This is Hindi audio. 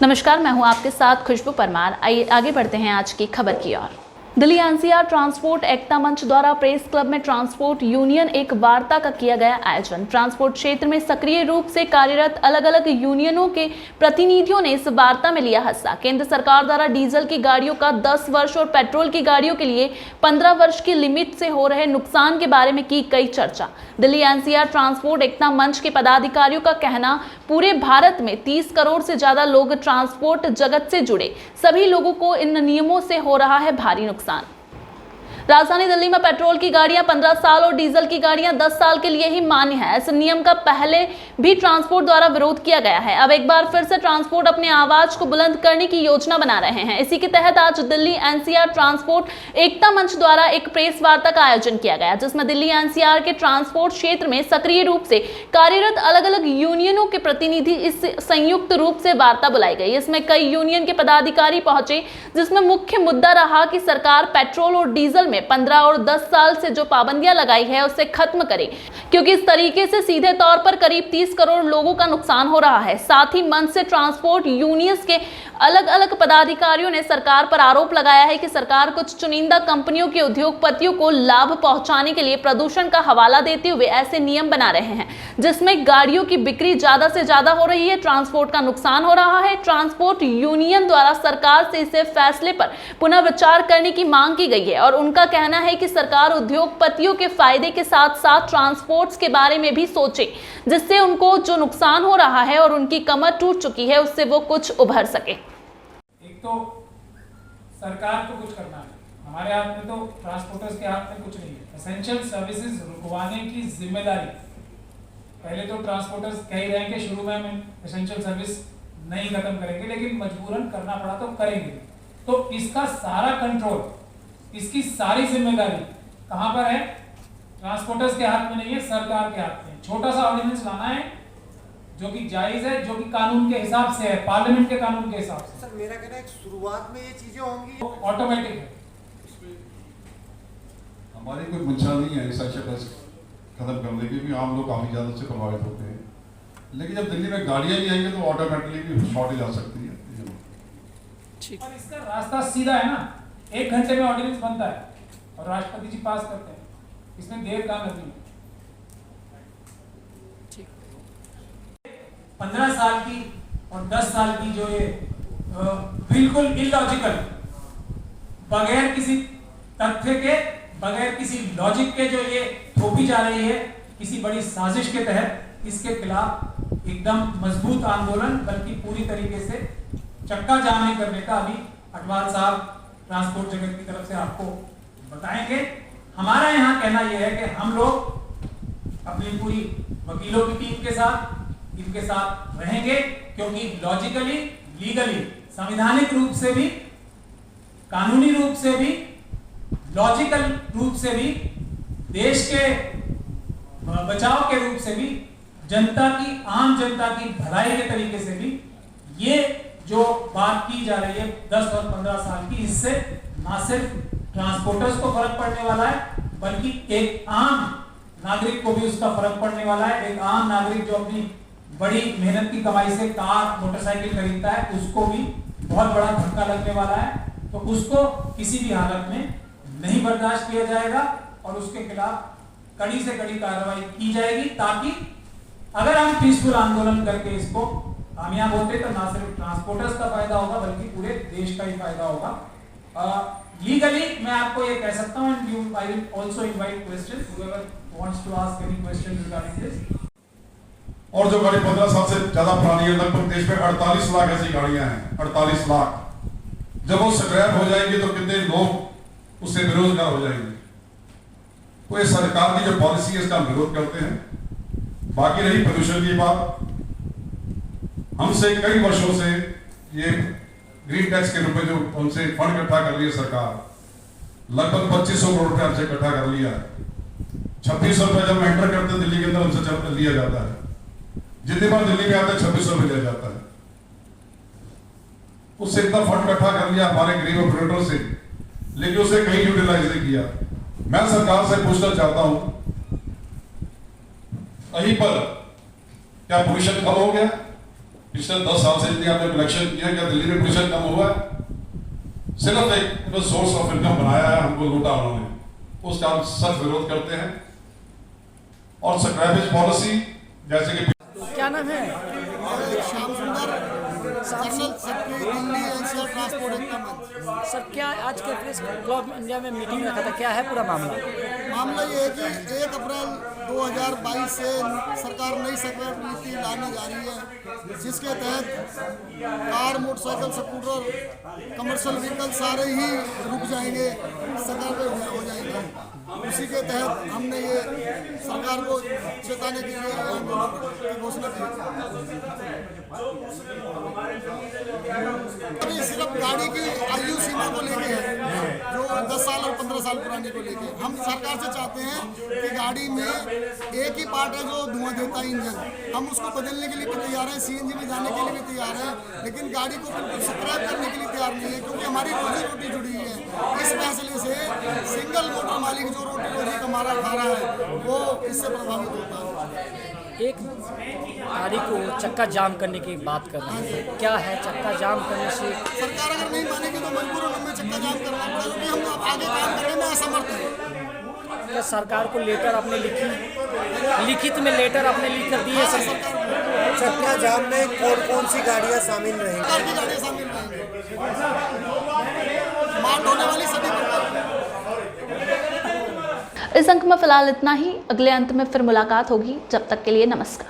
नमस्कार, मैं हूं आपके साथ खुशबू परमार। आइए आगे बढ़ते हैं आज की खबर की ओर। दिल्ली एनसीआर ट्रांसपोर्ट एकता मंच द्वारा प्रेस क्लब में ट्रांसपोर्ट यूनियन एक वार्ता का किया गया आयोजन। ट्रांसपोर्ट क्षेत्र में सक्रिय रूप से कार्यरत अलग अलग यूनियनों के प्रतिनिधियों ने इस वार्ता में लिया हिस्सा। केंद्र सरकार द्वारा डीजल की गाड़ियों का 10 वर्ष और पेट्रोल की गाड़ियों के लिए 15 वर्ष की लिमिट से हो रहे नुकसान के बारे में की गई चर्चा। दिल्ली एनसीआर ट्रांसपोर्ट एकता मंच के पदाधिकारियों का कहना, पूरे भारत में 30 करोड़ से ज्यादा लोग ट्रांसपोर्ट जगत से जुड़े, सभी लोगों को इन नियमों से हो रहा है भारी नुकसान। राजधानी दिल्ली में पेट्रोल की गाड़ियां 15 साल और डीजल की गाड़ियां 10 साल के लिए ही मान्य है। इस नियम का पहले भी ट्रांसपोर्ट द्वारा विरोध किया गया है। अब एक बार फिर से ट्रांसपोर्ट अपने आवाज को बुलंद करने की योजना बना रहे हैं। इसी के तहत आज दिल्ली एनसीआर ट्रांसपोर्ट एकता मंच द्वारा एक प्रेस वार्ता का आयोजन किया गया, जिसमें दिल्ली एनसीआर के ट्रांसपोर्ट क्षेत्र में सक्रिय रूप से कार्यरत अलग अलग यूनियनों के प्रतिनिधि इस संयुक्त रूप से वार्ता बुलाई गई। इसमें कई यूनियन के पदाधिकारी पहुंचे, जिसमें मुख्य मुद्दा रहा कि सरकार पेट्रोल और डीजल में 15 और 10 साल से जो पाबंदियां लगाई है उसे खत्म करे, क्योंकि इस तरीके से सीधे तौर पर करीब 30 करोड़ लोगों का नुकसान हो रहा है। साथ ही मंच से ट्रांसपोर्ट यूनियंस के अलग अलग पदाधिकारियों ने सरकार पर आरोप लगाया है कि सरकार कुछ चुनिंदा कंपनियों के उद्योगपतियों को लाभ पहुंचाने के लिए प्रदूषण का हवाला देते हुए ऐसे नियम बना रहे हैं जिसमें गाड़ियों की बिक्री ज्यादा से ज्यादा हो रही है, ट्रांसपोर्ट का नुकसान हो रहा है। ट्रांसपोर्ट यूनियन द्वारा सरकार से इसे फैसले पर पुनः विचार करने की मांग की गई है और उनका कहना है कि सरकार उद्योगपतियों के फायदे के साथ साथ ट्रांसपोर्ट्स के बारे में भी सोचे, जिससे उनको जो नुकसान हो रहा है और उनकी कमर टूट चुकी है उससे वो कुछ उभर सके। एक तो सरकार को कुछ करना है, हमारे हाथ में तो ट्रांसपोर्टर्स के हाथ में कुछ नहीं है। एसेंशियल सर्विसेज रुकवाने की जिम्मेदारी, पहले तो ट्रांसपोर्टर्स कह ही रहे हैं कि शुरू में हम एसेंशियल सर्विस नहीं खत्म करेंगे, लेकिन मजबूरन करना पड़ा तो करेंगे। तो इसका सारा कंट्रोल, इसकी सारी जिम्मेदारी कहां पर है? ट्रांसपोर्टर्स के हाथ में नहीं है, सरकार के हाथ में। छोटा सा ऑर्डिनेंस लाना है जो कि जायज है, जो कि कानून के हिसाब से है, पार्लियामेंट के कानून के हिसाब से। सर मेरा कहना है शुरुआत में ये चीजें होंगी, ऑटोमेटिक है। हमारी कोई मंशा नहीं है ऐसा शब्द खत्म करने की, भी आम लोग काफी ज्यादा से प्रभावित होते हैं, लेकिन जब दिल्ली में गाड़ियां नहीं आएंगी तो ऑटोमेटिकली भी शॉर्टेज आ सकती है। और इसका रास्ता सीधा है ना, 1 घंटे में ऑर्डिनेंस बनता है और राष्ट्रपति जी पास करते हैं, इसमें देर कहां लगती है? 15 साल की और 10 साल की जो ये बिल्कुल इलॉजिकल, बगैर किसी तथ्य के, बगैर किसी लॉजिक के जो ये थोपी जा रही है किसी बड़ी साजिश के तहत, इसके खिलाफ एकदम मजबूत आंदोलन, बल्कि पूरी तरीके से चक्का जाम नहीं करने का अभी अटवाल साहब ट्रांसपोर्ट जगत की तरफ से आपको बताएंगे। हमारा यहाँ कहना यह है कि हम लोग अपनी पूरी वकीलों की टीम के साथ इनके साथ रहेंगे, क्योंकि लॉजिकली, लीगली, संवैधानिक रूप से भी, कानूनी रूप से भी, लॉजिकल रूप से भी, देश के बचाव के रूप से भी, जनता की, आम जनता की भलाई के तरीके से भी, ये जो बात की जा रही है 10 और 15 साल की, इससे ना सिर्फ ट्रांसपोर्टर्स को फर्क पड़ने वाला है, बल्कि एक आम नागरिक को भी उसका फर्क पड़ने वाला है। एक आम नागरिक जो अपनी बड़ी मेहनत की कमाई से कार, मोटरसाइकिल खरीदता है, उसको भी बहुत बड़ा धक्का लगने वाला है। तो उसको किसी भी हालत में नहीं बर्दाश्त किया जाएगा और उसके खिलाफ कड़ी से कड़ी कार्रवाई की जाएगी, ताकि अगर हम पीसफुल आंदोलन करके इसको कामयाब होते तो ना सिर्फ ट्रांसपोर्टर्स का फायदा होगा, बल्कि पूरे देश का ही फायदा होगा। लीगली मैं आपको ये कह सकता हूं, and you I will also invite questions, whoever wants to ask any question regarding this. और जो गाड़ी 15 साल से ज्यादा पुरानी है, लगभग देश में 48 लाख ऐसी गाड़ियां हैं, 48 लाख। जब वो स्क्रैप हो जाएंगे तो कितने लोग उससे बेरोजगार हो जाएंगे। तो ये सरकार की जो पॉलिसी है इसका हम विरोध करते हैं। बाकी रही प्रदूषण की बात, हमसे कई वर्षों से ये ग्रीन टैक्स के रूप में जो उनसे फंड इकट्ठा कर लिया सरकार, लगभग 2500 करोड़ रुपए हमसे इकट्ठा कर लिया है। 2600 रुपए जब एंटर करते हैं दिल्ली के अंदर उनसे लिया जाता है, जितनी बार दिल्ली में आते हैं 2600 रुपए लिया जाता है। उससे इतना फंड इकट्ठा कर लिया हमारे गरीब ऑपरेटरों से, लेकिन उसे कहीं यूटिलाइज नहीं किया। मैं सरकार से पूछना चाहता हूं, कहीं पर क्या पोल्यूशन कम हो गया? पिछले 10 साल से यदि आपने इलेक्शन किया, क्या दिल्ली में पोल्यूशन कम हुआ है? सिर्फ एक सोर्स ऑफ इनकम बनाया है, हमको लूटा उन्होंने, उसका हम सख्त विरोध करते हैं। और स्क्रैपेज पॉलिसी जैसे कि क्या नाम है? Shyam Sundar, general secretary Delhi NCR transport Ekta Manch. Sir, क्या आज के प्रेस क्लब इंडिया में मीटिंग रखा था, क्या है पूरा मामला? मामला ये है कि 1 अप्रैल 2022 से सरकार नई स्क्रैप नीति लाने जा रही है, जिसके तहत car, motorcycle, scooter, commercial vehicle सारे ही रुक जाएंगे, सरकार पे हो जाएंगे। उसी के तहत हमने ये सरकार को चेताने के लिए आंदोलन की घोषणा की। अभी सिर्फ गाड़ी की आयु सीमा को लेके है, जो 10 साल और 15 साल पुरानी को लेके। हम सरकार से चाहते हैं कि गाड़ी में एक ही पार्ट है जो धुआं देता है, इंजन, हम उसको बदलने के लिए भी तैयार हैं, सीएनजी में जाने के लिए भी तैयार हैं, लेकिन गाड़ी को बिल्कुल स्क्रैप करने के लिए तैयार नहीं है, क्योंकि हमारी रोजी रोटी जुड़ी है। इस फैसले से सिंगल मोटर मालिक जो रोटी रोजी कमा रहा खा रहा है, वो इससे प्रभावित होता है। एक गाड़ी को चक्का जाम करने की बात कर रहे हैं, क्या है चक्का जाम करने से? सरकार अगर नहीं मानेगी तो मजबूरन हमें चक्का जाम करना पड़ेगा, क्योंकि हम आगे काम करने में असमर्थ हैं। क्या सरकार को लेटर आपने लिखित में लेटर आपने लिख कर दिए? चक्का जाम में कौन कौन सी गाड़ियाँ शामिल रहेंगी? प्रकार की गाड़ियाँ शामिल रहेंगी, मार ढोने वाली सभी प्रकार। इस अंक में फिलहाल इतना ही। अगले अंत में फिर मुलाकात होगी। जब तक के लिए नमस्कार।